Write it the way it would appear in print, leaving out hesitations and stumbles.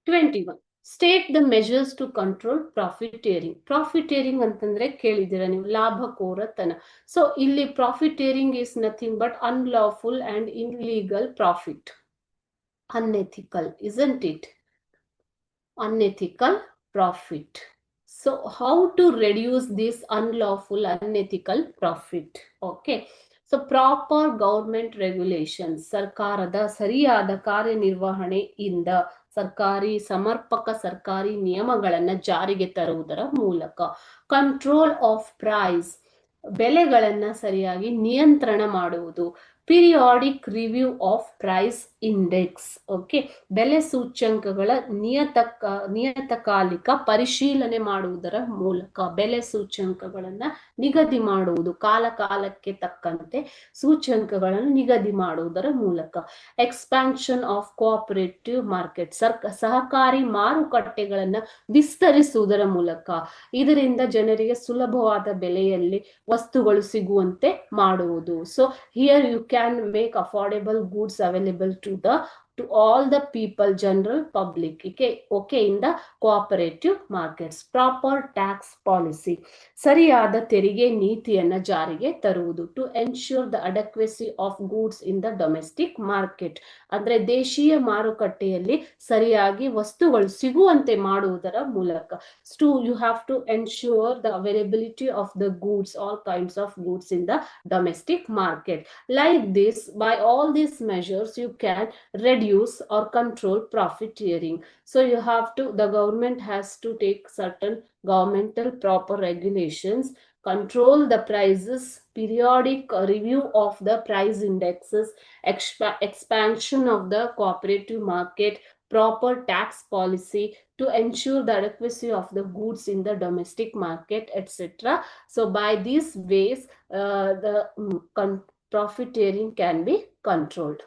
21. State the measures to control profiteering. Profiteering ಅಂತಂದ್ರೆ ಕೇಳಿದಿರ ನೀವು, ಲಾಭಕೋರತನ. So ಇಲ್ಲಿ profiteering is nothing but unlawful and illegal profit. Unethical, isn't it? Unethical profit. So how to reduce this unlawful unethical profit? Okay. So proper government regulation, ಸರ್ಕಾರದ ಸರಿಯಾದ ಕಾರ್ಯನಿರ್ವಹಣೆಯಿಂದ ಸಮರ್ಪಕ ಸರ್ಕಾರಿ ನಿಯಮಗಳನ್ನು ಜಾರಿಗೆ ತರುವುದರ ಮೂಲಕ. ಕಂಟ್ರೋಲ್ ಆಫ್ ಪ್ರೈಸ್, ಬೆಲೆಗಳನ್ನು ಸರಿಯಾಗಿ ನಿಯಂತ್ರಣ ಮಾಡುವುದು. Periodic review of price index, okay, ಬೆಲೆ ಸೂಚ್ಯಂಕಗಳ ನಿಯತಕಾಲಿಕ ಪರಿಶೀಲನೆ ಮಾಡುವುದರ ಮೂಲಕ ಬೆಲೆ ಸೂಚ್ಯಂಕಗಳನ್ನು ನಿಗದಿ ಮಾಡುವುದು, ಕಾಲಕ್ಕೆ ತಕ್ಕಂತೆ ಸೂಚ್ಯಂಕಗಳನ್ನು ನಿಗದಿ ಮಾಡುವುದರ ಮೂಲಕ. ಎಕ್ಸ್ಪ್ಯಾನ್ಷನ್ ಆಫ್ ಕೋಆಪರೇಟಿವ್ ಮಾರ್ಕೆಟ್, ಸಹಕಾರಿ ಮಾರುಕಟ್ಟೆಗಳನ್ನು ವಿಸ್ತರಿಸುವುದರ ಮೂಲಕ. ಇದರಿಂದ ಜನರಿಗೆ ಸುಲಭವಾದ ಬೆಲೆಯಲ್ಲಿ ವಸ್ತುಗಳು ಸಿಗುವಂತೆ ಮಾಡುವುದು. So here you can make affordable goods available to all the people, general public, okay, in the cooperative markets. Proper tax policy, ಸರಿಯಾದ ತೆರಿಗೆ ನೀತಿಯನ್ನು ಜಾರಿಗೆ ತರುವುದು. To ensure the adequacy of goods in the domestic market, ಅಂದ್ರೆ ದೇಶೀಯ ಮಾರುಕಟ್ಟೆಯಲ್ಲಿ ಸರಿಯಾಗಿ ವಸ್ತುಗಳು ಸಿಗುವಂತೆ ಮಾಡುವುದರ ಮೂಲಕ. You have to ensure the availability of the goods, all kinds of goods in the domestic market. Like this, by all these measures you can reduce or control profiteering. So the government has to take certain governmental proper regulations, control the prices, periodic review of the price indexes, expansion of the cooperative market, proper tax policy to ensure the adequacy of the goods in the domestic market, etc. So by these ways the profiteering can be controlled.